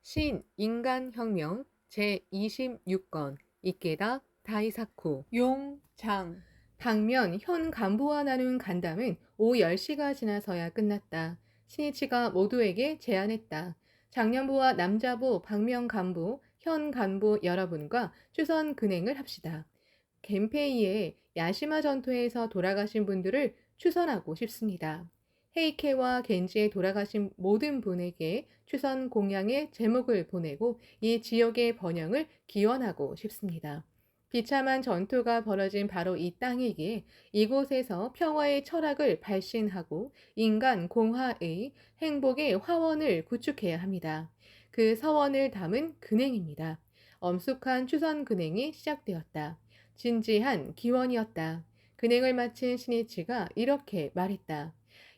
신인간혁명 제26권 이케다 다이사쿠 용장, 당면 현 간부와 나눈 간담은 오후 10시가 지나서야 끝났다. 신이치가 모두에게 제안했다. 장년부와 남자부 박명 간부, 현 간부 여러분과 추선 근행을 합시다. 겐페이의 야시마 전투에서 돌아가신 분들을 추선하고 싶습니다. 헤이케와 겐지에 돌아가신 모든 분에게 추선 공양의 제목을 보내고 이 지역의 번영을 기원하고 싶습니다. 비참한 전투가 벌어진 바로 이 땅이기에 이곳에서 평화의 철학을 발신하고 인간 공화의 행복의 화원을 구축해야 합니다. 그 서원을 담은 근행입니다. 엄숙한 추선 근행이 시작되었다. 진지한 기원이었다. 근행을 마친 신이치가 이렇게 말했다.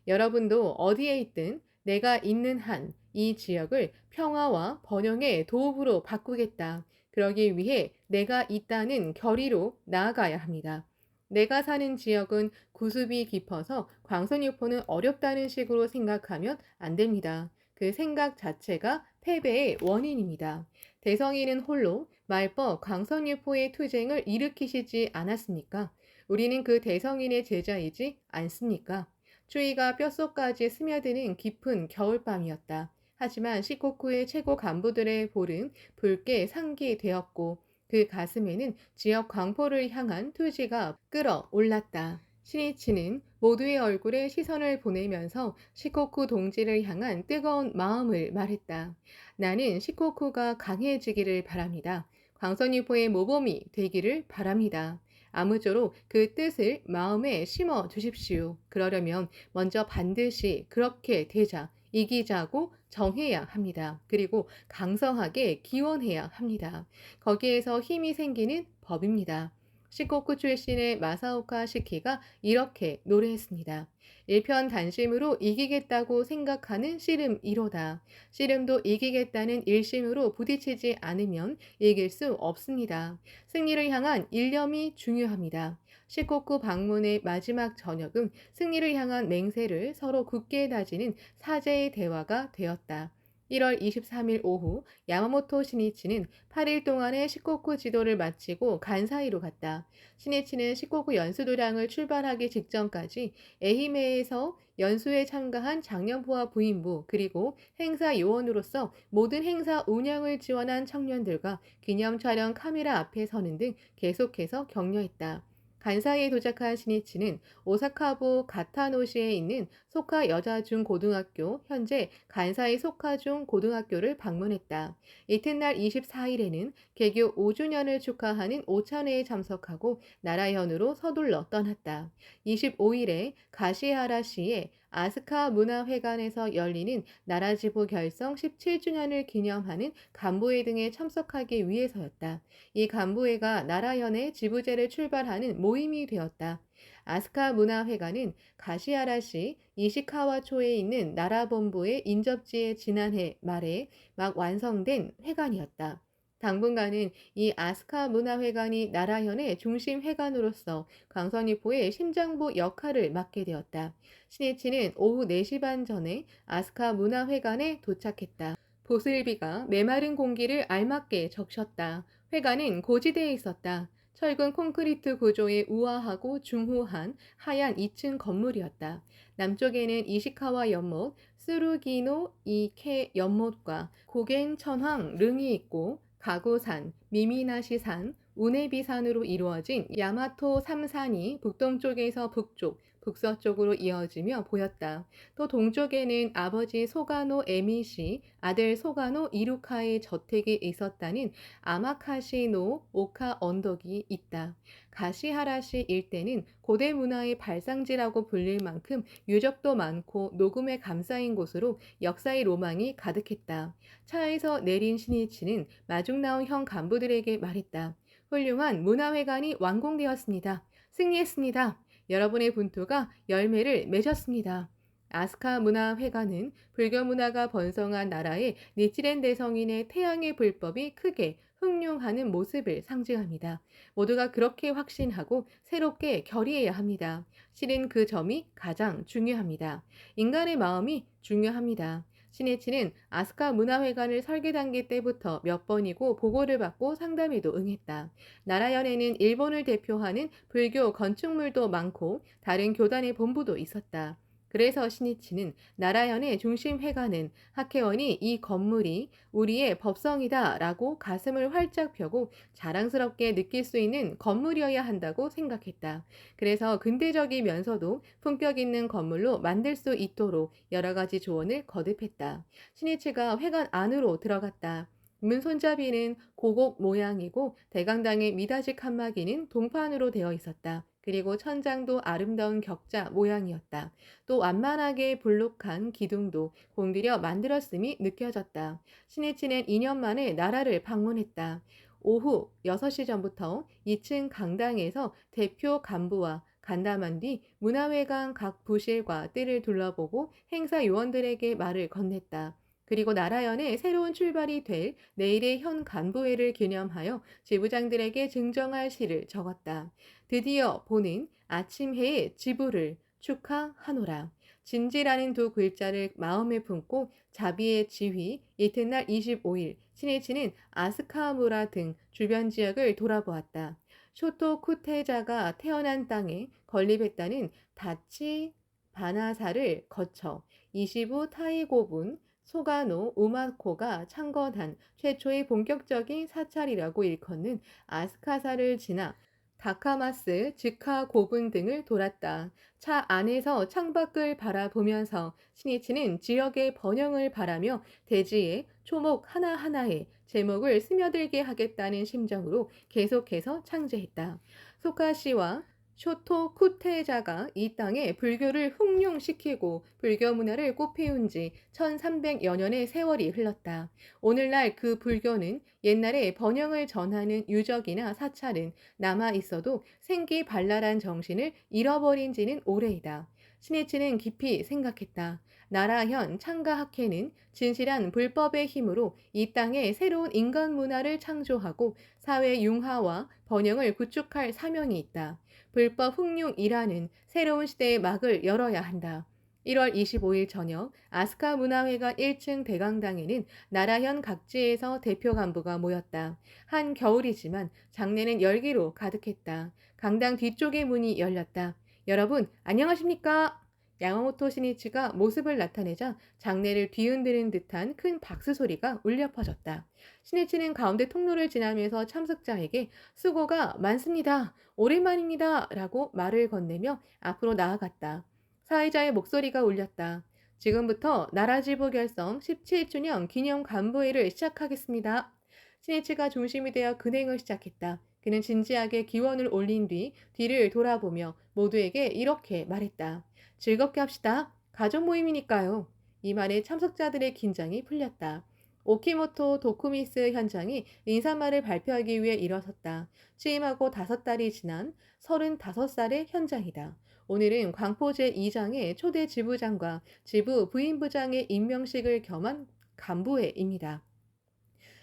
여러분도 어디에 있든 내가 있는 한 이 지역을 평화와 번영의 도읍으로 바꾸겠다. 그러기 위해 내가 있다는 결의로 나아가야 합니다. 내가 사는 지역은 구습이 깊어서 광선유포는 어렵다는 식으로 생각하면 안 됩니다. 그 생각 자체가 패배의 원인입니다. 대성이는 홀로 말법 광선유포의 투쟁을 일으키시지 않았습니까? 우리는 그 대성인의 제자이지 않습니까? 추위가 뼛속까지 스며드는 깊은 겨울밤이었다. 하지만 시코쿠의 최고 간부들의 볼은 붉게 상기되었고 그 가슴에는 지역 광포를 향한 투지가 끌어올랐다. 신이치는 모두의 얼굴에 시선을 보내면서 시코쿠 동지를 향한 뜨거운 마음을 말했다. 나는 시코쿠가 강해지기를 바랍니다. 광선유포의 모범이 되기를 바랍니다. 아무쪼록 그 뜻을 마음에 심어 주십시오. 그러려면 먼저 반드시 그렇게 되자, 이기자고 정해야 합니다. 그리고 강성하게 기원해야 합니다. 거기에서 힘이 생기는 법입니다. 시코쿠 출신의 마사오카 시키가 이렇게 노래했습니다. 일편단심으로 이기겠다고 생각하는 씨름 1호다. 씨름도 이기겠다는 일심으로 부딪히지 않으면 이길 수 없습니다. 승리를 향한 일념이 중요합니다. 시코쿠 방문의 마지막 저녁은 승리를 향한 맹세를 서로 굳게 다지는 사제의 대화가 되었다. 1월 23일 오후 야마모토 신이치는 8일 동안의 시코쿠 지도를 마치고 간사이로 갔다. 신이치는 시코쿠 연수도량을 출발하기 직전까지 에히메에서 연수에 참가한 장년부와 부인부 그리고 행사 요원으로서 모든 행사 운영을 지원한 청년들과 기념 촬영 카메라 앞에 서는 등 계속해서 격려했다. 간사이에 도착한 신이치는 오사카부 가타노시에 있는 소카 여자중고등학교, 현재 간사이 소카중 고등학교를 방문했다. 이튿날 24일에는 개교 5주년을 축하하는 오찬회에 참석하고 나라현으로 서둘러 떠났다. 25일에 가시하라시의 아스카 문화회관에서 열리는 나라지부 결성 17주년을 기념하는 간부회 등에 참석하기 위해서였다. 이 간부회가 나라현의 지부제를 출발하는 모임이 되었다. 아스카 문화회관은 가시하라시 이시카와초에 있는 나라본부의 인접지에 지난해 말에 막 완성된 회관이었다. 당분간은 이 아스카 문화회관이 나라현의 중심 회관으로서 광선유포의 심장부 역할을 맡게 되었다. 신이치는 오후 4시 반 전에 아스카 문화회관에 도착했다. 보슬비가 메마른 공기를 알맞게 적셨다. 회관은 고지대에 있었다. 철근 콘크리트 구조의 우아하고 중후한 하얀 2층 건물이었다. 남쪽에는 이시카와 연못, 스루기노 이케 연못과 고겐 천황 릉이 있고 가고산, 미미나시산, 우네비산으로 이루어진 야마토 3산이 북동쪽에서 북쪽, 북서쪽으로 이어지며 보였다. 또 동쪽에는 아버지 소가노 에미시, 아들 소가노 이루카의 저택이 있었다는 아마카시노 오카 언덕이 있다. 가시하라시 일대는 고대 문화의 발상지라고 불릴 만큼 유적도 많고 녹음에 감싸인 곳으로 역사의 로망이 가득했다. 차에서 내린 신이치는 마중 나온 형 간부들에게 말했다. 훌륭한 문화회관이 완공되었습니다. 승리했습니다. 여러분의 분투가 열매를 맺었습니다. 아스카 문화회관은 불교 문화가 번성한 나라의 니치렌 대성인의 태양의 불법이 크게 흑룡하는 모습을 상징합니다. 모두가 그렇게 확신하고 새롭게 결의해야 합니다. 실은 그 점이 가장 중요합니다. 인간의 마음이 중요합니다. 신해치는 아스카 문화회관을 설계 단계 때부터 몇 번이고 보고를 받고 상담에도 응했다. 나라현에는 일본을 대표하는 불교 건축물도 많고 다른 교단의 본부도 있었다. 그래서 신이치는 나라현의 중심 회관은 학회원이 이 건물이 우리의 법성이다라고 가슴을 활짝 펴고 자랑스럽게 느낄 수 있는 건물이어야 한다고 생각했다. 그래서 근대적이면서도 품격 있는 건물로 만들 수 있도록 여러 가지 조언을 거듭했다. 신이치가 회관 안으로 들어갔다. 문 손잡이는 고곡 모양이고 대강당의 미닫이 칸막이는 동판으로 되어 있었다. 그리고 천장도 아름다운 격자 모양이었다. 또 완만하게 볼록한 기둥도 공들여 만들었음이 느껴졌다. 신해치는 2년 만에 나라를 방문했다. 오후 6시 전부터 2층 강당에서 대표 간부와 간담한 뒤 문화회관 각 부실과 뜰을 둘러보고 행사 요원들에게 말을 건넸다. 그리고 나라연의 새로운 출발이 될 내일의 현 간부회를 기념하여 지부장들에게 증정할 시를 적었다. 드디어 보는 아침해의 지부를 축하하노라. 진지라는 두 글자를 마음에 품고 자비의 지휘, 이튿날 25일 신해치는 아스카무라 등 주변 지역을 돌아보았다. 쇼토 쿠테자가 태어난 땅에 건립했다는 다치 바나사를 거쳐 25 타이고분 소가노 우마코가 창건한 최초의 본격적인 사찰이라고 일컫는 아스카사를 지나 다카마스, 지카 고분 등을 돌았다. 차 안에서 창밖을 바라보면서 신이치는 지역의 번영을 바라며 대지에 초목 하나하나에 제목을 스며들게 하겠다는 심정으로 계속해서 창제했다. 소카시와 쇼토 쿠테자가 이 땅에 불교를 흥룡시키고 불교 문화를 꽃피운 지 1300여 년의 세월이 흘렀다. 오늘날 그 불교는 옛날에 번영을 전하는 유적이나 사찰은 남아 있어도 생기발랄한 정신을 잃어버린 지는 오래이다. 신해치는 깊이 생각했다. 나라현 창가학회는 진실한 불법의 힘으로 이 땅에 새로운 인간 문화를 창조하고 사회 융화와 번영을 구축할 사명이 있다. 불법 흑룡이라는 새로운 시대의 막을 열어야 한다. 1월 25일 저녁 아스카 문화회관 1층 대강당에는 나라현 각지에서 대표 간부가 모였다. 한겨울이지만 장내는 열기로 가득했다. 강당 뒤쪽의 문이 열렸다. 여러분, 안녕하십니까? 야마모토 신이치가 모습을 나타내자 장내를 뒤흔드는 듯한 큰 박수 소리가 울려 퍼졌다. 신이치는 가운데 통로를 지나면서 참석자에게 수고가 많습니다. 오랜만입니다. 라고 말을 건네며 앞으로 나아갔다. 사회자의 목소리가 울렸다. 지금부터 나라지부 결성 17주년 기념 간부회를 시작하겠습니다. 신이치가 중심이 되어 근행을 시작했다. 그는 진지하게 기원을 올린 뒤 뒤를 돌아보며 모두에게 이렇게 말했다. 즐겁게 합시다. 가족 모임이니까요. 이 말에 참석자들의 긴장이 풀렸다. 오키모토 도쿠미스 현장이 인사말을 발표하기 위해 일어섰다. 취임하고 5달이 지난 35살의 현장이다. 오늘은 광포 제2장의 초대 지부장과 지부 부임부장의 임명식을 겸한 간부회입니다.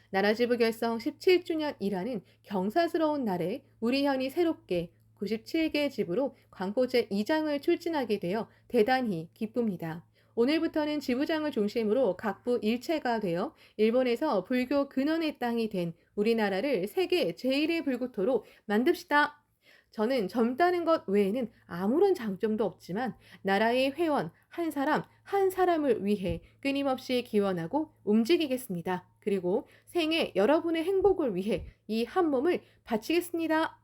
나라지부 결성 17주년이라는 경사스러운 날에 우리 현이 새롭게 97개 지부로 광포 제2장을 출진하게 되어 대단히 기쁩니다. 오늘부터는 지부장을 중심으로 각부 일체가 되어 일본에서 불교 근원의 땅이 된 우리나라를 세계 제1의 불구토로 만듭시다. 저는 젊다는 것 외에는 아무런 장점도 없지만 나라의 회원 한 사람 한 사람을 위해 끊임없이 기원하고 움직이겠습니다. 그리고 생애 여러분의 행복을 위해 이 한 몸을 바치겠습니다.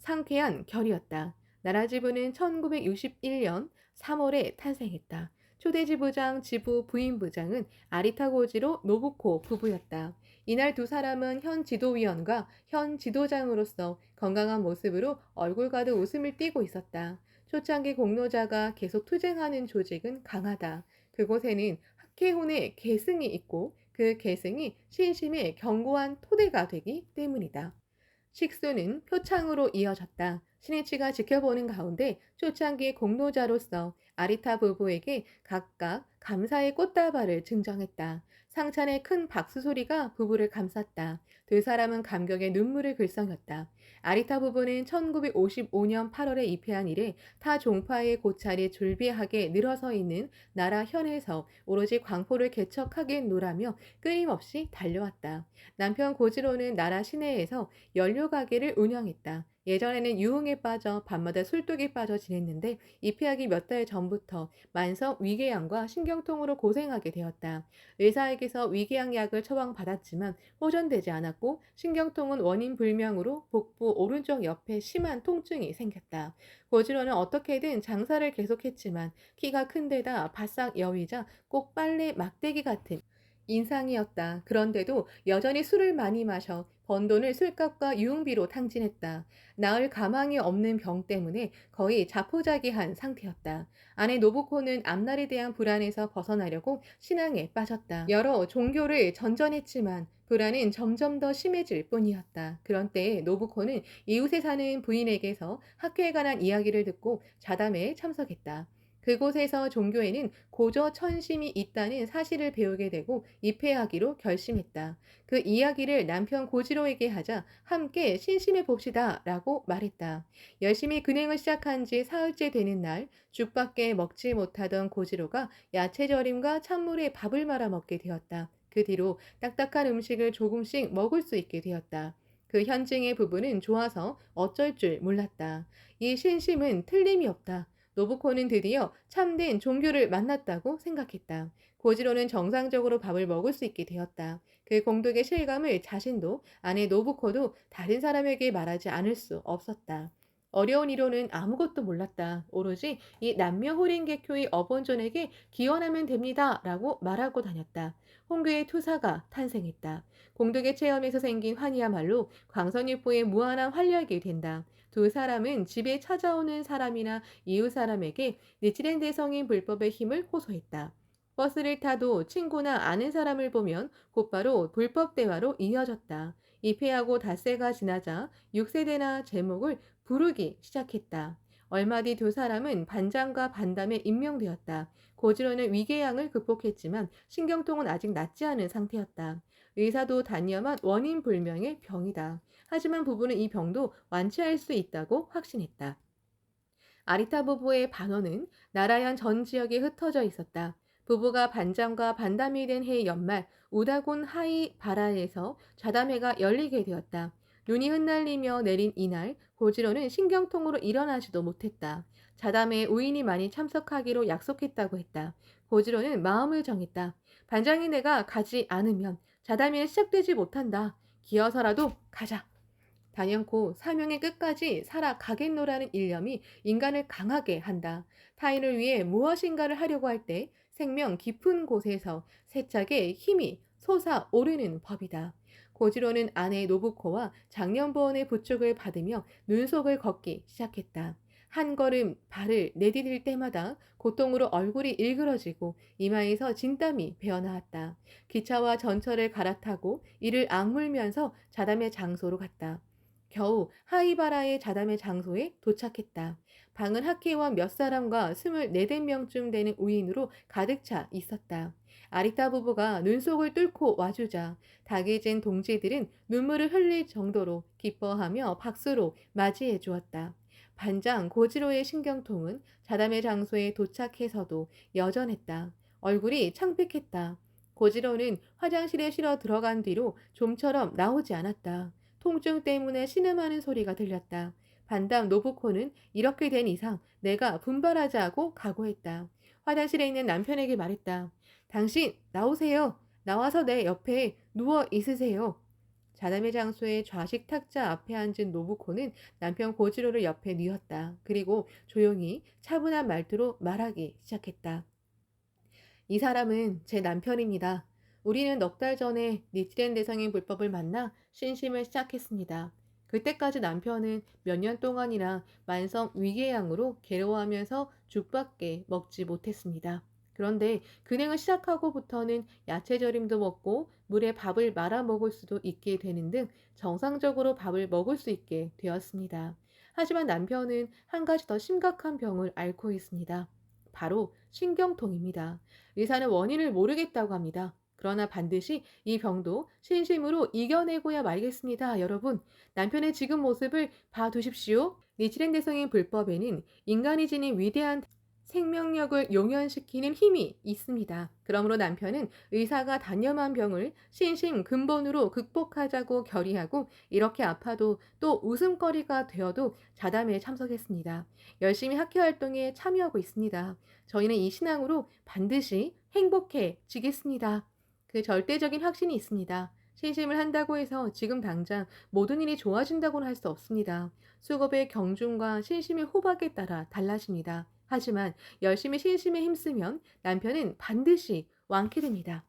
상쾌한 결이었다. 나라지부는 1961년 3월에 탄생했다. 초대지부장, 지부 부임부장은 아리타고지로 노부코 부부였다. 이날 두 사람은 현 지도위원과 현 지도장으로서 건강한 모습으로 얼굴 가득 웃음을 띠고 있었다. 초창기 공로자가 계속 투쟁하는 조직은 강하다. 그곳에는 학회혼의 계승이 있고 그 계승이 신심의 견고한 토대가 되기 때문이다. 식수는 표창으로 이어졌다. 신이치가 지켜보는 가운데 초창기 공로자로서 아리타 부부에게 각각 감사의 꽃다발을 증정했다. 상찬의 큰 박수 소리가 부부를 감쌌다. 두 사람은 감격에 눈물을 글썽였다. 아리타 부부는 1955년 8월에 입회한 이래 타 종파의 고찰이 졸비하게 늘어서 있는 나라 현에서 오로지 광포를 개척하겠노라며 끊임없이 달려왔다. 남편 고지로는 나라 시내에서 연료 가게를 운영했다. 예전에는 유흥에 빠져 밤마다 술독에 빠져 지냈는데 입회하기 몇 달 전부터 만성 위궤양과 신경통으로 고생하게 되었다. 의사에게서 위궤양 약을 처방받았지만 호전되지 않았고 신경통은 원인 불명으로 복부 오른쪽 옆에 심한 통증이 생겼다. 고지로는 어떻게든 장사를 계속했지만 키가 큰 데다 바싹 여위자 꼭 빨래 막대기 같은 인상이었다. 그런데도 여전히 술을 많이 마셔 번 돈을 술값과 유흥비로 탕진했다. 나을 가망이 없는 병 때문에 거의 자포자기한 상태였다. 아내 노부코는 앞날에 대한 불안에서 벗어나려고 신앙에 빠졌다. 여러 종교를 전전했지만 불안은 점점 더 심해질 뿐이었다. 그런 때에 노부코는 이웃에 사는 부인에게서 학교에 관한 이야기를 듣고 자담회에 참석했다. 그곳에서 종교에는 고저 천심이 있다는 사실을 배우게 되고 입회하기로 결심했다. 그 이야기를 남편 고지로에게 하자 함께 신심해 봅시다 라고 말했다. 열심히 근행을 시작한 지 사흘째 되는 날 죽밖에 먹지 못하던 고지로가 야채절임과 찬물에 밥을 말아 먹게 되었다. 그 뒤로 딱딱한 음식을 조금씩 먹을 수 있게 되었다. 그 현증의 부부는 좋아서 어쩔 줄 몰랐다. 이 신심은 틀림이 없다. 노부코는 드디어 참된 종교를 만났다고 생각했다. 고지로는 정상적으로 밥을 먹을 수 있게 되었다. 그 공덕의 실감을 자신도 아내 노부코도 다른 사람에게 말하지 않을 수 없었다. 어려운 이론은 아무것도 몰랐다. 오로지 이 남녀 호링개교의 어본존에게 기원하면 됩니다. 라고 말하고 다녔다. 홍교의 투사가 탄생했다. 공덕의 체험에서 생긴 환희야말로 광선유포의 무한한 활력이 된다. 두 사람은 집에 찾아오는 사람이나 이웃 사람에게 니치렌 대성인 불법의 힘을 호소했다. 버스를 타도 친구나 아는 사람을 보면 곧바로 불법 대화로 이어졌다. 입회하고 닷새가 지나자 6세대나 제목을 부르기 시작했다. 얼마 뒤 두 사람은 반장과 반담에 임명되었다. 고지로는 위궤양을 극복했지만 신경통은 아직 낫지 않은 상태였다. 의사도 단념한 원인 불명의 병이다. 하지만 부부는 이 병도 완치할 수 있다고 확신했다. 아리타 부부의 반원은 나라현 전 지역에 흩어져 있었다. 부부가 반장과 반담이 된 해 연말 우다곤 하이 바라에서 좌담회가 열리게 되었다. 눈이 흩날리며 내린 이날 고지로는 신경통으로 일어나지도 못했다. 좌담회에 우인이 많이 참석하기로 약속했다고 했다. 고지로는 마음을 정했다. 반장인 내가 가지 않으면 좌담회는 시작되지 못한다. 기어서라도 가자. 단연코 사명의 끝까지 살아가겠노라는 일념이 인간을 강하게 한다. 타인을 위해 무엇인가를 하려고 할 때 생명 깊은 곳에서 세차게 힘이 솟아오르는 법이다. 고지로는 아내 노부코와 장년보원의 부축을 받으며 눈속을 걷기 시작했다. 한 걸음 발을 내디딜 때마다 고통으로 얼굴이 일그러지고 이마에서 진땀이 배어나왔다. 기차와 전철을 갈아타고 이를 악물면서 자담의 장소로 갔다. 겨우 하이바라의 자담의 장소에 도착했다. 방은 학회원 몇 사람과 24명쯤 되는 우인으로 가득 차 있었다. 아리타 부부가 눈속을 뚫고 와주자 다기진 동지들은 눈물을 흘릴 정도로 기뻐하며 박수로 맞이해 주었다. 반장 고지로의 신경통은 자담의 장소에 도착해서도 여전했다. 얼굴이 창백했다. 고지로는 화장실에 실어 들어간 뒤로 좀처럼 나오지 않았다. 통증 때문에 신음하는 소리가 들렸다. 반담 노부코는 이렇게 된 이상 내가 분발하자고 각오했다. 화장실에 있는 남편에게 말했다. 당신 나오세요. 나와서 내 옆에 누워 있으세요. 자담의 장소의 좌식 탁자 앞에 앉은 노부코는 남편 고지로를 옆에 뉘었다. 그리고 조용히 차분한 말투로 말하기 시작했다. 이 사람은 제 남편입니다. 우리는 넉 달 전에 니트렌 대상인 불법을 만나 신심을 시작했습니다. 그때까지 남편은 몇 년 동안이나 만성 위궤양으로 괴로워하면서 죽밖에 먹지 못했습니다. 그런데 근행을 시작하고부터는 야채절임도 먹고 물에 밥을 말아 먹을 수도 있게 되는 등 정상적으로 밥을 먹을 수 있게 되었습니다. 하지만 남편은 한 가지 더 심각한 병을 앓고 있습니다. 바로 신경통입니다. 의사는 원인을 모르겠다고 합니다. 그러나 반드시 이 병도 신심으로 이겨내고야 말겠습니다, 여러분. 남편의 지금 모습을 봐두십시오. 니치렌 대성의 불법에는 인간이 지닌 위대한 생명력을 용연시키는 힘이 있습니다. 그러므로 남편은 의사가 단념한 병을 신심 근본으로 극복하자고 결의하고 이렇게 아파도 또 웃음거리가 되어도 자담회에 참석했습니다. 열심히 학회 활동에 참여하고 있습니다. 저희는 이 신앙으로 반드시 행복해지겠습니다. 그 절대적인 확신이 있습니다. 신심을 한다고 해서 지금 당장 모든 일이 좋아진다고는 할 수 없습니다. 수급의 경중과 신심의 호박에 따라 달라집니다. 하지만 열심히 신심에 힘쓰면 남편은 반드시 완쾌됩니다.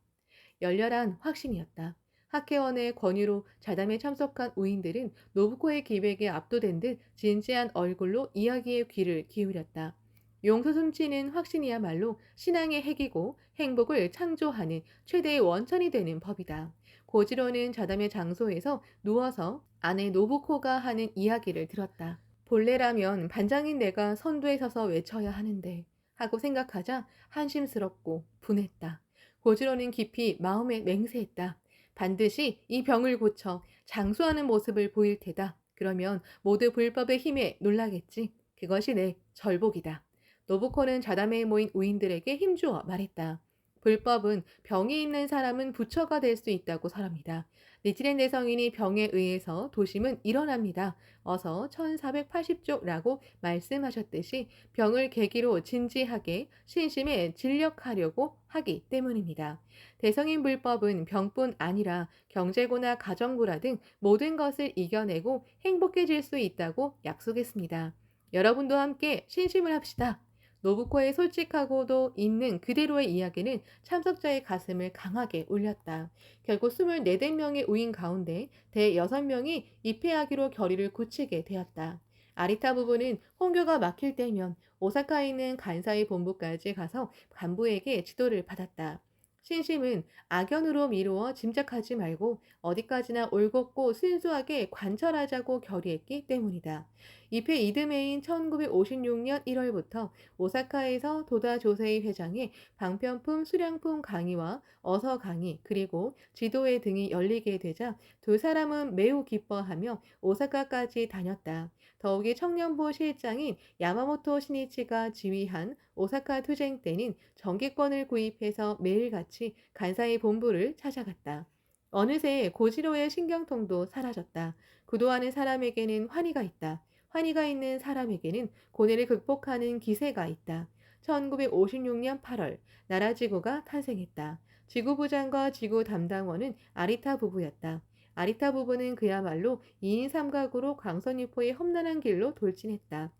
열렬한 확신이었다. 학회원의 권유로 자담에 참석한 우인들은 노부코의 기백에 압도된 듯 진지한 얼굴로 이야기에 귀를 기울였다. 용서 숨치는 확신이야말로 신앙의 핵이고 행복을 창조하는 최대의 원천이 되는 법이다. 고지로는 자담의 장소에서 누워서 아내 노부코가 하는 이야기를 들었다. 본래라면 반장인 내가 선두에 서서 외쳐야 하는데 하고 생각하자 한심스럽고 분했다. 고지로는 깊이 마음에 맹세했다. 반드시 이 병을 고쳐 장수하는 모습을 보일 테다. 그러면 모두 불법의 힘에 놀라겠지. 그것이 내 절복이다. 노부코는 자담회에 모인 우인들에게 힘주어 말했다. 불법은 병이 있는 사람은 부처가 될 수 있다고 설합니다. 니치렌 대성인이 병에 의해서 도심은 일어납니다. 어서 1480조라고 말씀하셨듯이 병을 계기로 진지하게 신심에 진력하려고 하기 때문입니다. 대성인 불법은 병뿐 아니라 경제고나 가정부라 등 모든 것을 이겨내고 행복해질 수 있다고 약속했습니다. 여러분도 함께 신심을 합시다. 노부코의 솔직하고도 있는 그대로의 이야기는 참석자의 가슴을 강하게 울렸다. 결국 24명의 우인 가운데 대 6명이 입회하기로 결의를 굳히게 되었다. 아리타 부부는 홍교가 막힐 때면 오사카에 있는 간사이 본부까지 가서 간부에게 지도를 받았다. 신심은 악연으로 미루어 짐작하지 말고 어디까지나 올곧고 순수하게 관철하자고 결의했기 때문이다. 입회 이듬해인 1956년 1월부터 오사카에서 도다 조세이 회장의 방편품 수량품 강의와 어서 강의 그리고 지도회 등이 열리게 되자 두 사람은 매우 기뻐하며 오사카까지 다녔다. 더욱이 청년부 실장인 야마모토 시니치가 지휘한 오사카 투쟁 때는 정기권을 구입해서 매일같이 간사의 본부를 찾아갔다. 어느새 고지로의 신경통도 사라졌다. 구도하는 사람에게는 환희가 있다. 환희가 있는 사람에게는 고뇌를 극복하는 기세가 있다. 1956년 8월 나라지구가 탄생했다. 지구부장과 지구 담당원은 아리타 부부였다. 아리타 부부는 그야말로 2인 삼각으로 광선유포의 험난한 길로 돌진했다.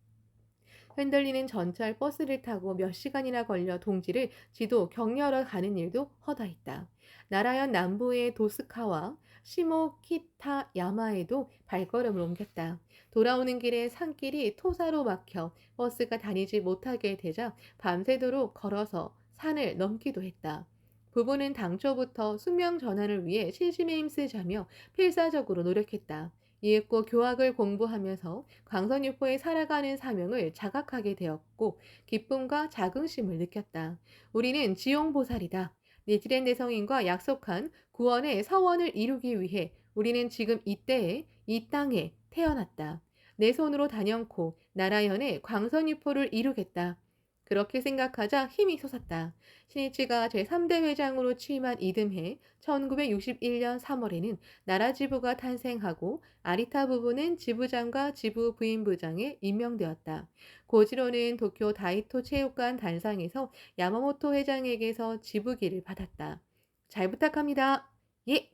흔들리는 전철 버스를 타고 몇 시간이나 걸려 동지를 지도 격려하러 가는 일도 허다했다. 나라현 남부의 도스카와 시모키타 야마에도 발걸음을 옮겼다. 돌아오는 길에 산길이 토사로 막혀 버스가 다니지 못하게 되자 밤새도록 걸어서 산을 넘기도 했다. 부부는 당초부터 숙명 전환을 위해 신심에 힘쓰자며 필사적으로 노력했다. 이윽고 교학을 공부하면서 광선유포에 살아가는 사명을 자각하게 되었고 기쁨과 자긍심을 느꼈다. 우리는 지용보살이다. 니지렌 대성인과 약속한 구원의 서원을 이루기 위해 우리는 지금 이때에 이 땅에 태어났다. 내 손으로 단연코 나라현의 광선유포를 이루겠다. 그렇게 생각하자 힘이 솟았다. 신이치가 제3대 회장으로 취임한 이듬해 1961년 3월에는 나라지부가 탄생하고 아리타 부부는 지부장과 지부 부인부장에 임명되었다. 고지로는 도쿄 다이토 체육관 단상에서 야마모토 회장에게서 지부기를 받았다. 잘 부탁합니다. 예!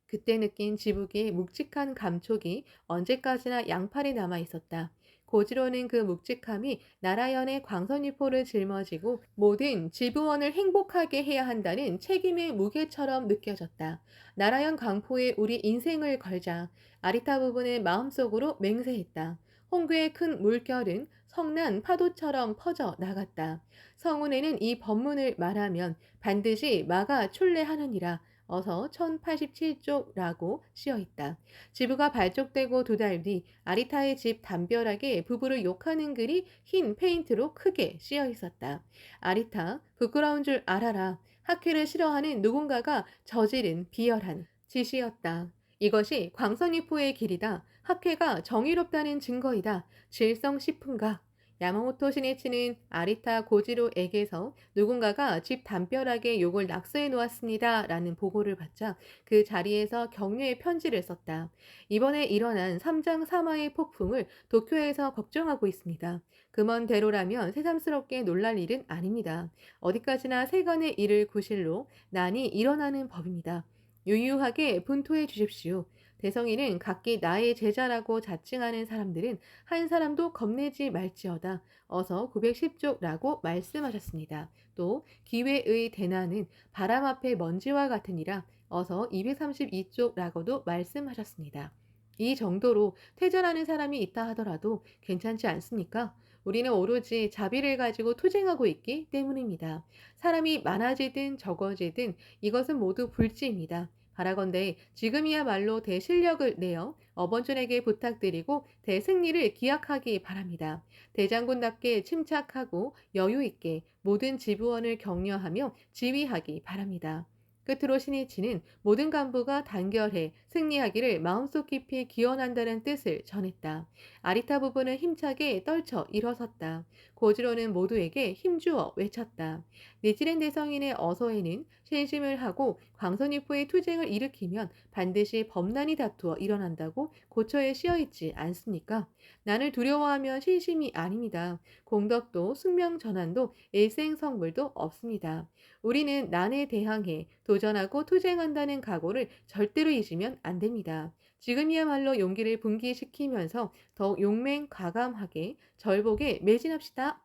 그때 느낀 지부기의 묵직한 감촉이 언제까지나 양팔에 남아 있었다. 고지로는 그 묵직함이 나라연의 광선유포를 짊어지고 모든 지부원을 행복하게 해야 한다는 책임의 무게처럼 느껴졌다. 나라연 광포에 우리 인생을 걸자 아리타 부분의 마음속으로 맹세했다. 홍구의 큰 물결은 성난 파도처럼 퍼져 나갔다. 성운에는 이 법문을 말하면 반드시 마가 출래하느니라. 어서 1087조라고 씌어있다. 지부가 발족되고 2달 뒤 아리타의 집 담벼락에 부부를 욕하는 글이 흰 페인트로 크게 씌어있었다. 아리타, 부끄러운 줄 알아라. 학회를 싫어하는 누군가가 저지른 비열한 짓이었다. 이것이 광선위포의 길이다. 학회가 정의롭다는 증거이다. 질성시픈가? 야마모토 시니치는 아리타 고지로에게서 누군가가 집 담벼락에 욕을 낙서해 놓았습니다. 라는 보고를 받자 그 자리에서 격려의 편지를 썼다. 이번에 일어난 삼장 사마의 폭풍을 도쿄에서 걱정하고 있습니다. 금원대로라면 새삼스럽게 놀랄 일은 아닙니다. 어디까지나 세간의 일을 구실로 난이 일어나는 법입니다. 유유하게 분토해 주십시오. 대성이는 각기 나의 제자라고 자칭하는 사람들은 한 사람도 겁내지 말지어다. 어서 910쪽라고 말씀하셨습니다. 또 기회의 대난은 바람 앞에 먼지와 같으니라. 어서 232쪽라고도 말씀하셨습니다. 이 정도로 퇴전하는 사람이 있다 하더라도 괜찮지 않습니까? 우리는 오로지 자비를 가지고 투쟁하고 있기 때문입니다. 사람이 많아지든 적어지든 이것은 모두 불지입니다. 바라건대 지금이야말로 대실력을 내어 어번존에게 부탁드리고 대승리를 기약하기 바랍니다. 대장군답게 침착하고 여유있게 모든 지부원을 격려하며 지휘하기 바랍니다. 끝으로 신이치는 모든 간부가 단결해 승리하기를 마음속 깊이 기원한다는 뜻을 전했다. 아리타 부부는 힘차게 떨쳐 일어섰다. 고지로는 모두에게 힘주어 외쳤다. 니지렌 대성인의 어서에는 실심을 하고 광선유포의 투쟁을 일으키면 반드시 범난이 다투어 일어난다고 고처에 씌어있지 않습니까? 난을 두려워하면 신심이 아닙니다. 공덕도 숙명전환도 일생성불도 없습니다. 우리는 난에 대항해 도전하고 투쟁한다는 각오를 절대로 잊으면 안 됩니다. 지금이야말로 용기를 분기시키면서 더욱 용맹과감하게 절복에 매진합시다.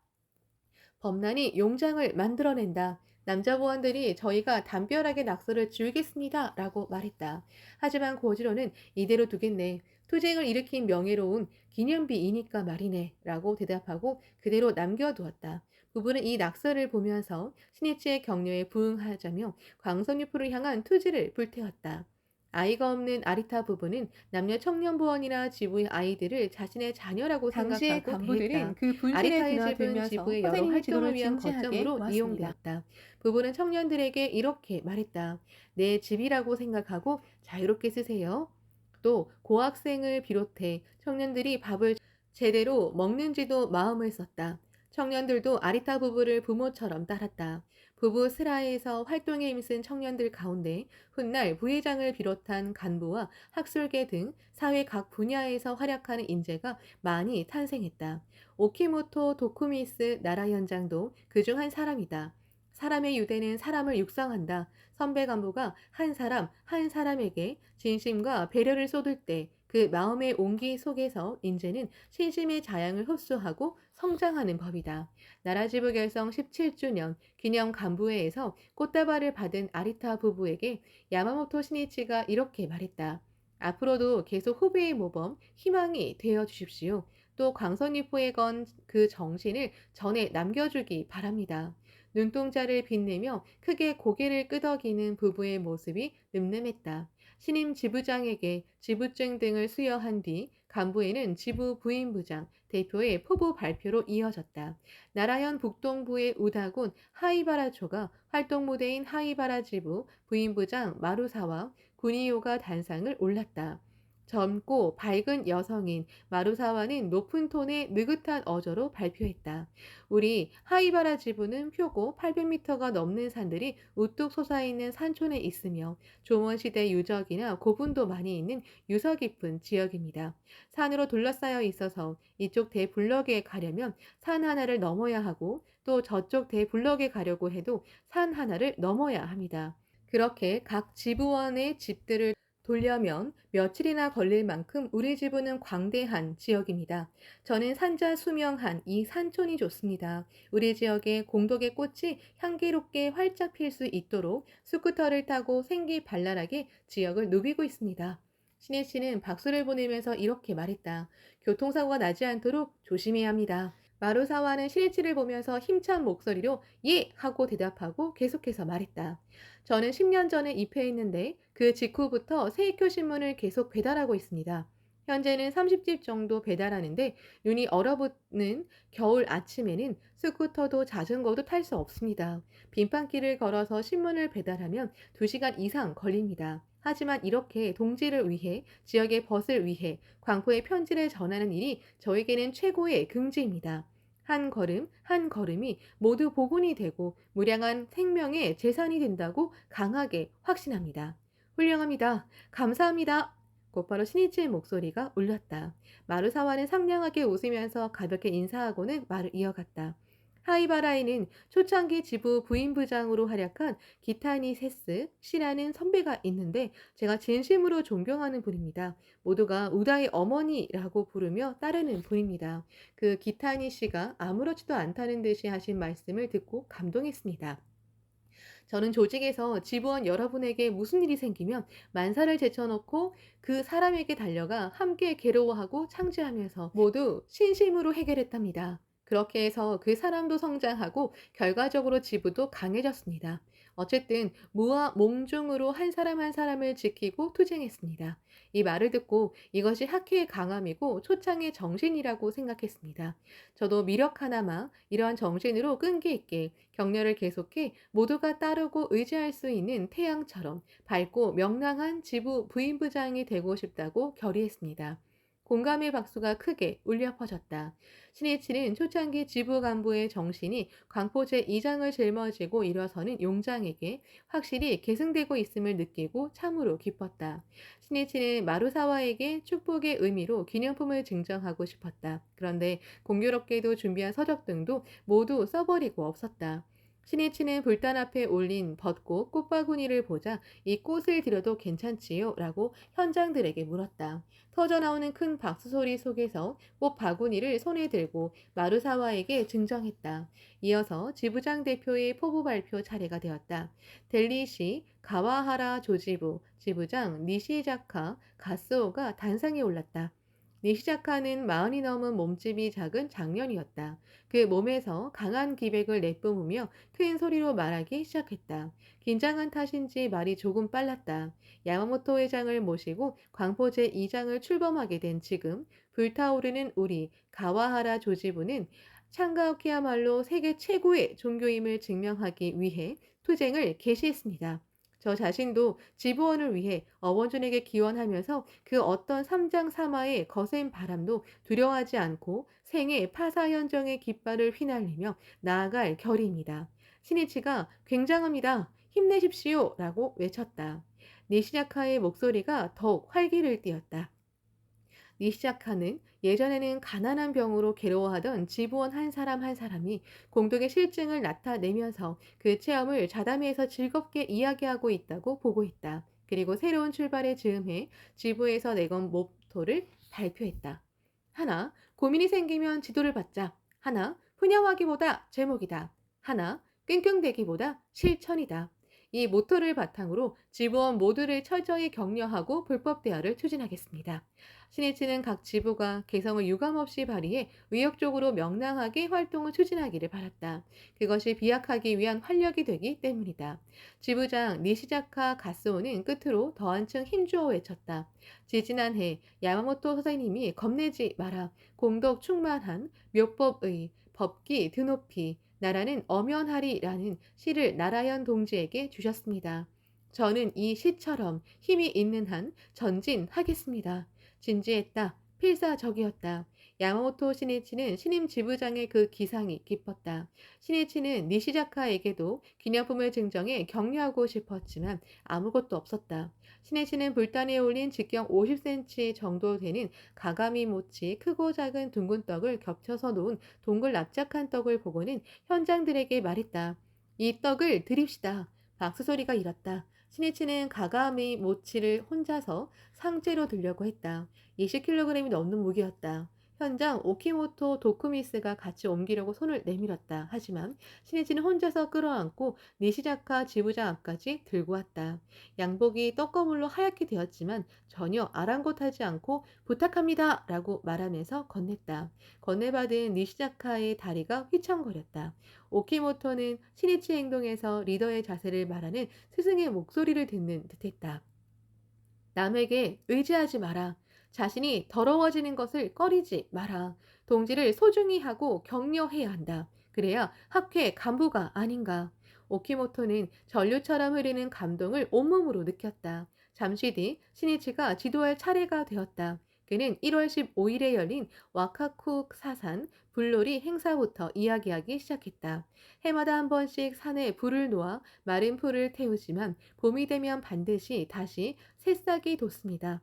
범난이 용장을 만들어낸다. 남자 보안들이 저희가 담벼락에 낙서를 지우겠습니다. 라고 말했다. 하지만 고지로는 이대로 두겠네. 투쟁을 일으킨 명예로운 기념비이니까 말이네. 라고 대답하고 그대로 남겨두었다. 부부는 이 낙서를 보면서 신이치의 격려에 부응하자며 광선유포를 향한 투지를 불태웠다. 아이가 없는 아리타 부부는 남녀 청년보원이나 지부의 아이들을 자신의 자녀라고 당시의 생각하고 간부들은 대했다. 그 분실에 아리타의 집은 드나들면서 지부의 여러 선생님의 활동을 지도를 위한 진지하게 거점으로 보았습니다. 이용되었다. 부부는 청년들에게 이렇게 말했다. 내 집이라고 생각하고 자유롭게 쓰세요. 또 고학생을 비롯해 청년들이 밥을 제대로 먹는지도 마음을 썼다. 청년들도 아리타 부부를 부모처럼 따랐다. 부부 스라에서 활동에 힘쓴 청년들 가운데 훗날 부회장을 비롯한 간부와 학술계 등 사회 각 분야에서 활약하는 인재가 많이 탄생했다. 오키모토 도쿠미스 나라현장도 그중 한 사람이다. 사람의 유대는 사람을 육성한다. 선배 간부가 한 사람 한 사람에게 진심과 배려를 쏟을 때 그 마음의 온기 속에서 인재는 신심의 자양을 흡수하고 성장하는 법이다. 나라지부 결성 17주년 기념 간부회에서 꽃다발을 받은 아리타 부부에게 야마모토 시니치가 이렇게 말했다. 앞으로도 계속 후배의 모범, 희망이 되어 주십시오. 또 광선유포에 건 그 정신을 전해 남겨주기 바랍니다. 눈동자를 빛내며 크게 고개를 끄덕이는 부부의 모습이 늠름했다. 신임 지부장에게 지부증 등을 수여한 뒤 간부회는 지부 부임부장, 대표의 포부 발표로 이어졌다. 나라현 북동부의 우다군 하이바라초가 활동 무대인 하이바라 지부 부임부장 마루사와 구니요가 단상을 올랐다. 젊고 밝은 여성인 마루사와는 높은 톤의 느긋한 어조로 발표했다. 우리 하이바라 지부는 표고 800m가 넘는 산들이 우뚝 솟아있는 산촌에 있으며 조원시대 유적이나 고분도 많이 있는 유서 깊은 지역입니다. 산으로 둘러싸여 있어서 이쪽 대블럭에 가려면 산 하나를 넘어야 하고 또 저쪽 대블럭에 가려고 해도 산 하나를 넘어야 합니다. 그렇게 각 지부원의 집들을 돌려면 며칠이나 걸릴 만큼 우리 지부는 광대한 지역입니다. 저는 산자 수명한 이 산촌이 좋습니다. 우리 지역에 공덕의 꽃이 향기롭게 활짝 필 수 있도록 스쿠터를 타고 생기발랄하게 지역을 누비고 있습니다. 신혜 씨는 박수를 보내면서 이렇게 말했다. 교통사고가 나지 않도록 조심해야 합니다. 마루사와는 신혜치를 보면서 힘찬 목소리로 예! 하고 대답하고 계속해서 말했다. 저는 10년 전에 입회했는데 그 직후부터 세이쿄 신문을 계속 배달하고 있습니다. 현재는 30집 정도 배달하는데 눈이 얼어붙는 겨울 아침에는 스쿠터도 자전거도 탈 수 없습니다. 빙판길을 걸어서 신문을 배달하면 2시간 이상 걸립니다. 하지만 이렇게 동지를 위해, 지역의 벗을 위해 광포에 편지를 전하는 일이 저에게는 최고의 긍지입니다. 한 걸음, 한 걸음이 모두 복원이 되고 무량한 생명의 재산이 된다고 강하게 확신합니다. 훌륭합니다. 감사합니다. 곧바로 신이치의 목소리가 울렸다. 마루사와는 상냥하게 웃으면서 가볍게 인사하고는 말을 이어갔다. 하이바라에는 초창기 지부 부임부장으로 활약한 기타니 세스 씨라는 선배가 있는데 제가 진심으로 존경하는 분입니다. 모두가 우다의 어머니라고 부르며 따르는 분입니다. 그 기타니 씨가 아무렇지도 않다는 듯이 하신 말씀을 듣고 감동했습니다. 저는 조직에서 지부원 여러분에게 무슨 일이 생기면 만사를 제쳐놓고 그 사람에게 달려가 함께 괴로워하고 창조하면서 모두 신심으로 해결했답니다. 그렇게 해서 그 사람도 성장하고 결과적으로 지부도 강해졌습니다. 어쨌든 무와 몽중으로 한 사람 한 사람을 지키고 투쟁했습니다. 이 말을 듣고 이것이 학회의 강함이고 초창의 정신이라고 생각했습니다. 저도 미력 하나마 이러한 정신으로 끈기 있게 격려를 계속해 모두가 따르고 의지할 수 있는 태양처럼 밝고 명랑한 지부 부임부장이 되고 싶다고 결의했습니다. 공감의 박수가 크게 울려 퍼졌다. 신이치는 초창기 지부 간부의 정신이 광포제 2장을 짊어지고 일어서는 용장에게 확실히 계승되고 있음을 느끼고 참으로 기뻤다. 신이치는 마루사와에게 축복의 의미로 기념품을 증정하고 싶었다. 그런데 공교롭게도 준비한 서적 등도 모두 써버리고 없었다. 신이치는 불단 앞에 올린 벚꽃 꽃바구니를 보자 이 꽃을 드려도 괜찮지요? 라고 현장들에게 물었다. 터져나오는 큰 박수 소리 속에서 꽃 바구니를 손에 들고 마루사와에게 증정했다. 이어서 지부장 대표의 포부 발표 차례가 되었다. 델리시 가와하라 조지부 지부장 니시자카 가스오가 단상에 올랐다. 니시자카는 40이 넘은 몸집이 작은 장년이었다. 그 몸에서 강한 기백을 내뿜으며 큰 소리로 말하기 시작했다. 긴장한 탓인지 말이 조금 빨랐다. 야마모토 회장을 모시고 광포제 2장을 출범하게 된 지금 불타오르는 우리 가와하라 조지부는 창가오키야말로 세계 최고의 종교임을 증명하기 위해 투쟁을 개시했습니다. 저 자신도 지부원을 위해 어원준에게 기원하면서 그 어떤 삼장사마의 거센 바람도 두려워하지 않고 생애 파사현정의 깃발을 휘날리며 나아갈 결의입니다. 신이치가 굉장합니다. 힘내십시오. 라고 외쳤다. 니시자카의 목소리가 더욱 활기를 띠었다. 니시자카는 예전에는 가난한 병으로 괴로워하던 지부원 한 사람 한 사람이 공동의 실증을 나타내면서 그 체험을 자담회에서 즐겁게 이야기하고 있다고 보고 있다. 그리고 새로운 출발에 즈음해 지부에서 내건 모토를 발표했다. 하나, 고민이 생기면 지도를 받자. 하나, 푸념하기보다 제목이다. 하나, 끙끙대기보다 실천이다. 이 모토를 바탕으로 지부원 모두를 철저히 격려하고 불법 대화를 추진하겠습니다. 신이치는 각 지부가 개성을 유감없이 발휘해 의욕적으로 명랑하게 활동을 추진하기를 바랐다. 그것이 비약하기 위한 활력이 되기 때문이다. 지부장 니시자카 가스오는 끝으로 더 한층 힘주어 외쳤다. 지지난해 야마모토 선생님이 겁내지 마라. 공덕 충만한 묘법의 법기 드높이 나라는 엄연하리라는 시를 나라현 동지에게 주셨습니다. 저는 이 시처럼 힘이 있는 한 전진하겠습니다. 진지했다. 필사적이었다. 야마모토 신이치는 신임 지부장의 그 기상이 깊었다. 신이치는 니시자카에게도 기념품을 증정해 격려하고 싶었지만 아무것도 없었다. 신이치는 불단에 올린 직경 50cm 정도 되는 가가미 모치 크고 작은 둥근 떡을 겹쳐서 놓은 동글 납작한 떡을 보고는 현장들에게 말했다. 이 떡을 드립시다. 박수 소리가 일었다. 신이치는 가가미 모치를 혼자서 상체로 들려고 했다. 20kg이 넘는 무게였다. 현장 오키모토 도쿠미스가 같이 옮기려고 손을 내밀었다. 하지만 신이치는 혼자서 끌어안고 니시자카 지부장 앞까지 들고 왔다. 양복이 떡거물로 하얗게 되었지만 전혀 아랑곳하지 않고 부탁합니다 라고 말하면서 건넸다. 건네받은 니시자카의 다리가 휘청거렸다. 오키모토는 신이치 행동에서 리더의 자세를 말하는 스승의 목소리를 듣는 듯했다. 남에게 의지하지 마라. 자신이 더러워지는 것을 꺼리지 마라. 동지를 소중히 하고 격려해야 한다. 그래야 학회 간부가 아닌가. 오키모토는 전류처럼 흐르는 감동을 온몸으로 느꼈다. 잠시 뒤 시니치가 지도할 차례가 되었다. 그는 1월 15일에 열린 와카쿠 사산 불놀이 행사부터 이야기하기 시작했다. 해마다 한 번씩 산에 불을 놓아 마른 풀을 태우지만 봄이 되면 반드시 다시 새싹이 돋습니다.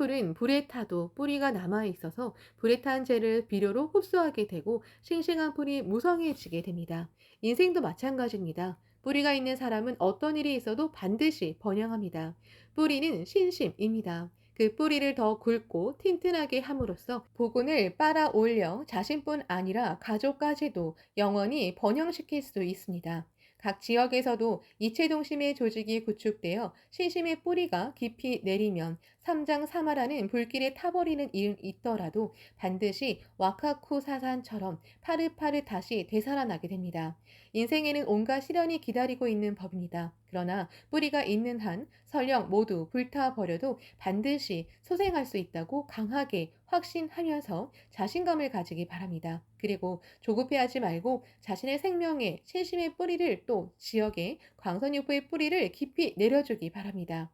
풀은 불에 타도 뿌리가 남아 있어서 불에 탄 재를 비료로 흡수하게 되고 싱싱한 풀이 무성해지게 됩니다. 인생도 마찬가지입니다. 뿌리가 있는 사람은 어떤 일이 있어도 반드시 번영합니다. 뿌리는 신심입니다. 그 뿌리를 더 굵고 튼튼하게 함으로써 복운을 빨아 올려 자신뿐 아니라 가족까지도 영원히 번영시킬 수 있습니다. 각 지역에서도 이체동심의 조직이 구축되어 신심의 뿌리가 깊이 내리면 삼장사마라는 불길에 타버리는 일이 있더라도 반드시 와카쿠 사산처럼 파릇파릇 다시 되살아나게 됩니다. 인생에는 온갖 시련이 기다리고 있는 법입니다. 그러나 뿌리가 있는 한 설령 모두 불타버려도 반드시 소생할 수 있다고 강하게 확신하면서 자신감을 가지기 바랍니다. 그리고 조급해하지 말고 자신의 생명에 신심의 뿌리를 또 지역에 광선유포의 뿌리를 깊이 내려주기 바랍니다.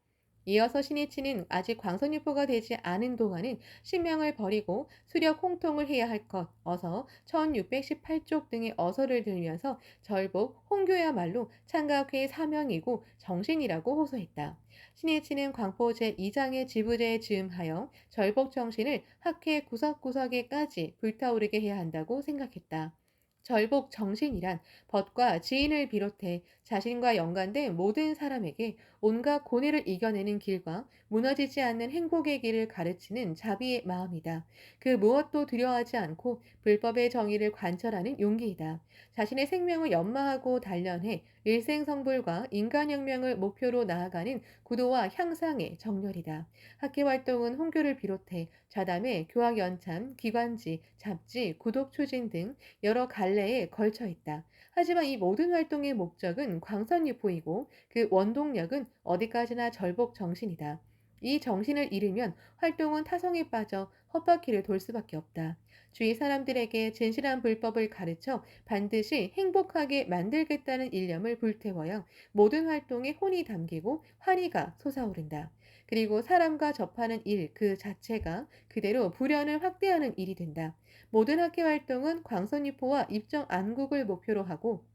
이어서 신이치는 아직 광선유포가 되지 않은 동안은 신명을 버리고 수력 홍통을 해야 할 것, 어서 1618쪽 등의 어서를 들면서 절복, 홍교야말로 창각회의 사명이고 정신이라고 호소했다. 신이치는 광포 제2장의 지부제에 즈음하여 절복 정신을 학회 구석구석에까지 불타오르게 해야 한다고 생각했다. 절복 정신이란 벗과 지인을 비롯해 자신과 연관된 모든 사람에게 온갖 고뇌를 이겨내는 길과 무너지지 않는 행복의 길을 가르치는 자비의 마음이다. 그 무엇도 두려워하지 않고 불법의 정의를 관철하는 용기이다. 자신의 생명을 연마하고 단련해 일생성불과 인간혁명을 목표로 나아가는 구도와 향상의 정렬이다. 학회활동은 홍교를 비롯해 좌담회, 교학연참, 기관지, 잡지, 구독추진 등 여러 갈래에 걸쳐 있다. 하지만 이 모든 활동의 목적은 광선유포이고 그 원동력은 어디까지나 절복 정신이다. 이 정신을 잃으면 활동은 타성에 빠져 헛바퀴를 돌 수밖에 없다. 주위 사람들에게 진실한 불법을 가르쳐 반드시 행복하게 만들겠다는 일념을 불태워야 모든 활동에 혼이 담기고 환희가 솟아오른다. 그리고 사람과 접하는 일 그 자체가 그대로 불연을 확대하는 일이 된다. 모든 학회 활동은 광선유포와 입정 안국을 목표로 하고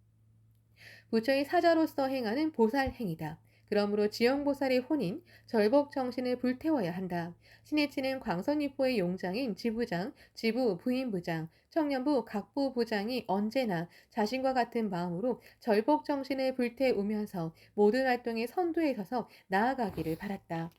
부처의 사자로서 행하는 보살 행위다. 그러므로 지영보살의 혼인, 절복 정신을 불태워야 한다. 신해치는 광선유포의 용장인 지부장, 지부 부인부장, 청년부 각부부장이 언제나 자신과 같은 마음으로 절복 정신을 불태우면서 모든 활동의 선두에 서서 나아가기를 바랐다.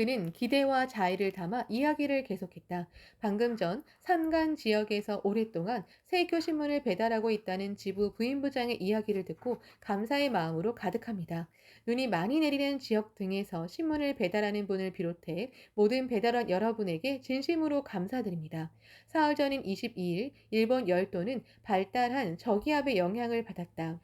그는 기대와 자의를 담아 이야기를 계속했다. 방금 전 산간 지역에서 오랫동안 세교 신문을 배달하고 있다는 지부 부인부장의 이야기를 듣고 감사의 마음으로 가득합니다. 눈이 많이 내리는 지역 등에서 신문을 배달하는 분을 비롯해 모든 배달원 여러분에게 진심으로 감사드립니다. 사흘 전인 22일 일본 열도는 발달한 저기압의 영향을 받았다.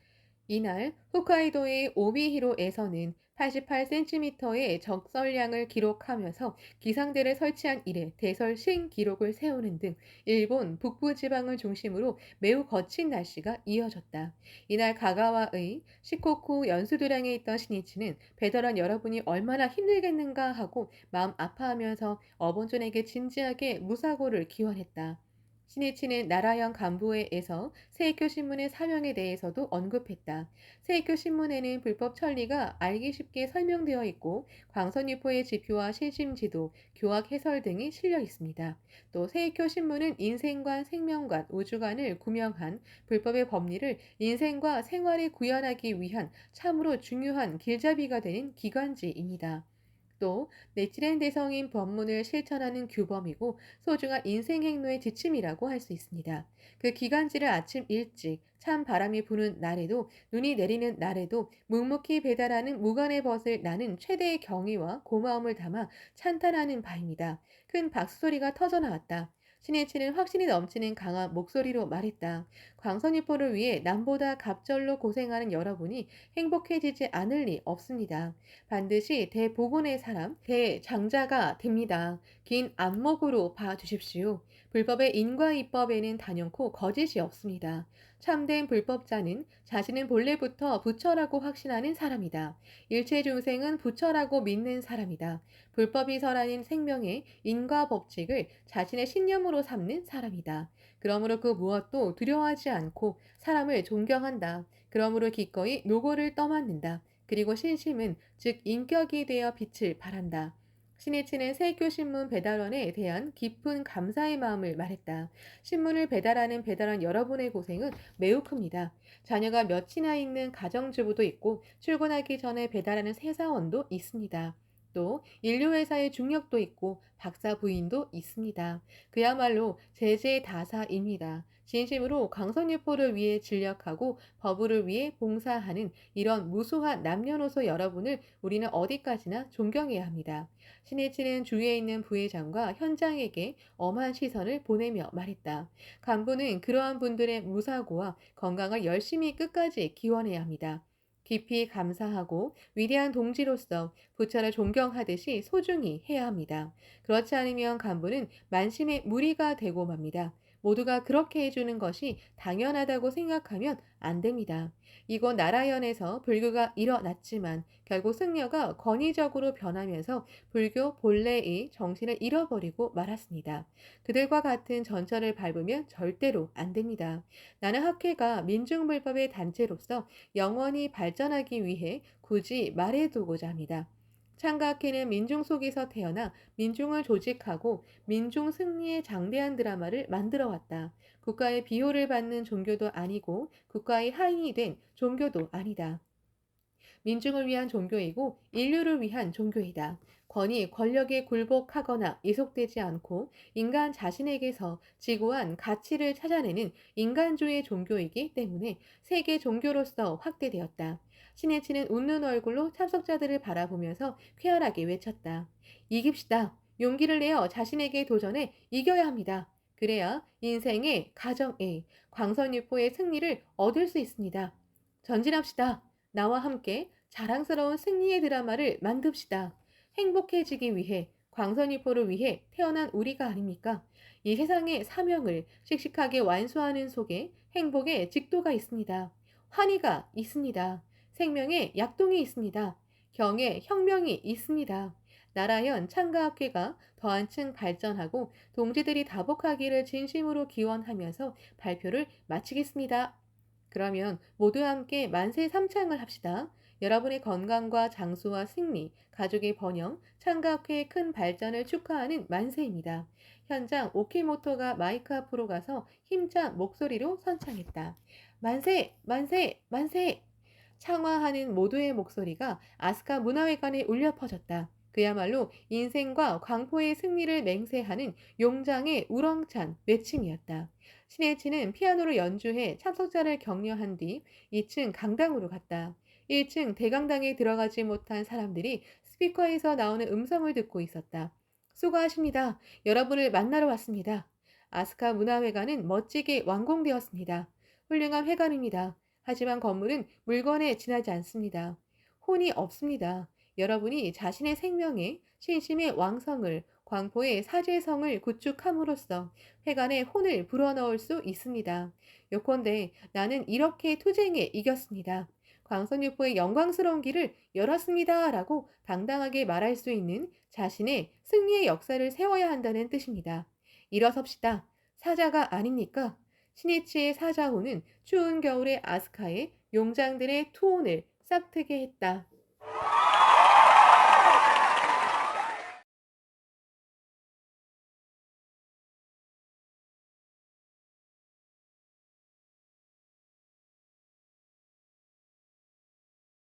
이날 홋카이도의 오비히로에서는 88cm의 적설량을 기록하면서 기상대를 설치한 이래 대설 신기록을 세우는 등 일본 북부 지방을 중심으로 매우 거친 날씨가 이어졌다. 이날 가가와의 시코쿠 연수도량에 있던 신이치는 배달원 여러분이 얼마나 힘들겠는가 하고 마음 아파하면서 어본존에게 진지하게 무사고를 기원했다. 신이치는 나라형 간부회에서 세이쿄 신문의 사명에 대해서도 언급했다. 세이쿄 신문에는 불법 천리가 알기 쉽게 설명되어 있고 광선유포의 지표와 신심지도, 교학 해설 등이 실려 있습니다. 또 세이쿄 신문은 인생관, 생명관, 우주관을 구명한 불법의 법리를 인생과 생활에 구현하기 위한 참으로 중요한 길잡이가 되는 기관지입니다. 또 내치렌 대성인 법문을 실천하는 규범이고 소중한 인생 행로의 지침이라고 할 수 있습니다. 그 기간지를 아침 일찍 찬 바람이 부는 날에도 눈이 내리는 날에도 묵묵히 배달하는 무관의 벗을 나는 최대의 경의와 고마움을 담아 찬탄하는 바입니다. 큰 박수소리가 터져 나왔다. 신해치는 확신이 넘치는 강한 목소리로 말했다. 광선유포를 위해 남보다 갑절로 고생하는 여러분이 행복해지지 않을 리 없습니다. 반드시 대복원의 사람, 대장자가 됩니다. 긴 안목으로 봐주십시오. 불법의 인과 입법에는 단연코 거짓이 없습니다. 참된 불법자는 자신은 본래부터 부처라고 확신하는 사람이다. 일체 중생은 부처라고 믿는 사람이다. 불법이 설하는 생명의 인과 법칙을 자신의 신념으로 삼는 사람이다. 그러므로 그 무엇도 두려워하지 않고 사람을 존경한다. 그러므로 기꺼이 노고를 떠맡는다. 그리고 신심은 즉 인격이 되어 빛을 발한다. 신해치는 세교신문 배달원에 대한 깊은 감사의 마음을 말했다. 신문을 배달하는 배달원 여러분의 고생은 매우 큽니다. 자녀가 몇이나 있는 가정주부도 있고 출근하기 전에 배달하는 세사원도 있습니다. 또 인류회사의 중력도 있고 박사 부인도 있습니다. 그야말로 제제다사입니다. 진심으로 강선유포를 위해 진력하고 법을 위해 봉사하는 이런 무수한 남녀노소 여러분을 우리는 어디까지나 존경해야 합니다. 신해치는 주위에 있는 부회장과 현장에게 엄한 시선을 보내며 말했다. 간부는 그러한 분들의 무사고와 건강을 열심히 끝까지 기원해야 합니다. 깊이 감사하고 위대한 동지로서 부처를 존경하듯이 소중히 해야 합니다. 그렇지 않으면 간부는 만심의 무리가 되고 맙니다. 모두가 그렇게 해주는 것이 당연하다고 생각하면 안 됩니다. 이곳 나라현에서 불교가 일어났지만 결국 승려가 권위적으로 변하면서 불교 본래의 정신을 잃어버리고 말았습니다. 그들과 같은 전철을 밟으면 절대로 안 됩니다. 나는 학회가 민중불법의 단체로서 영원히 발전하기 위해 굳이 말해두고자 합니다. 창가학회는 민중 속에서 태어나 민중을 조직하고 민중 승리의 장대한 드라마를 만들어 왔다. 국가의 비호를 받는 종교도 아니고 국가의 하인이 된 종교도 아니다. 민중을 위한 종교이고 인류를 위한 종교이다. 권위, 권력에 굴복하거나 이속되지 않고 인간 자신에게서 지고한 가치를 찾아내는 인간주의 종교이기 때문에 세계 종교로서 확대되었다. 신해치는 웃는 얼굴로 참석자들을 바라보면서 쾌활하게 외쳤다. 이깁시다. 용기를 내어 자신에게 도전해 이겨야 합니다. 그래야 인생의, 가정의, 광선유포의 승리를 얻을 수 있습니다. 전진합시다. 나와 함께 자랑스러운 승리의 드라마를 만듭시다. 행복해지기 위해, 광선이포를 위해 태어난 우리가 아닙니까? 이 세상의 사명을 씩씩하게 완수하는 속에 행복의 직도가 있습니다. 환희가 있습니다. 생명의 약동이 있습니다. 경의 혁명이 있습니다. 나라현 창가학회가 더 한층 발전하고 동지들이 다복하기를 진심으로 기원하면서 발표를 마치겠습니다. 그러면 모두 함께 만세 삼창을 합시다. 여러분의 건강과 장수와 승리, 가족의 번영, 창가학회의 큰 발전을 축하하는 만세입니다. 현장 오키모토가 마이크 앞으로 가서 힘찬 목소리로 선창했다. 만세! 만세! 만세! 창화하는 모두의 목소리가 아스카 문화회관에 울려 퍼졌다. 그야말로 인생과 광포의 승리를 맹세하는 용장의 우렁찬 외침이었다. 신해치는 피아노를 연주해 참석자를 격려한 뒤 2층 강당으로 갔다. 1층 대강당에 들어가지 못한 사람들이 스피커에서 나오는 음성을 듣고 있었다. 수고하십니다. 여러분을 만나러 왔습니다. 아스카 문화회관은 멋지게 완공되었습니다. 훌륭한 회관입니다. 하지만 건물은 물건에 지나지 않습니다. 혼이 없습니다. 여러분이 자신의 생명에 신심의 왕성을 광포의 사제성을 구축함으로써 회관에 혼을 불어넣을 수 있습니다. 요컨대 나는 이렇게 투쟁에 이겼습니다. 광선유포의 영광스러운 길을 열었습니다. 라고 당당하게 말할 수 있는 자신의 승리의 역사를 세워야 한다는 뜻입니다. 일어섭시다. 사자가 아닙니까? 신이치의 사자호는 추운 겨울의 아스카에 용장들의 투혼을 싹트게 했다.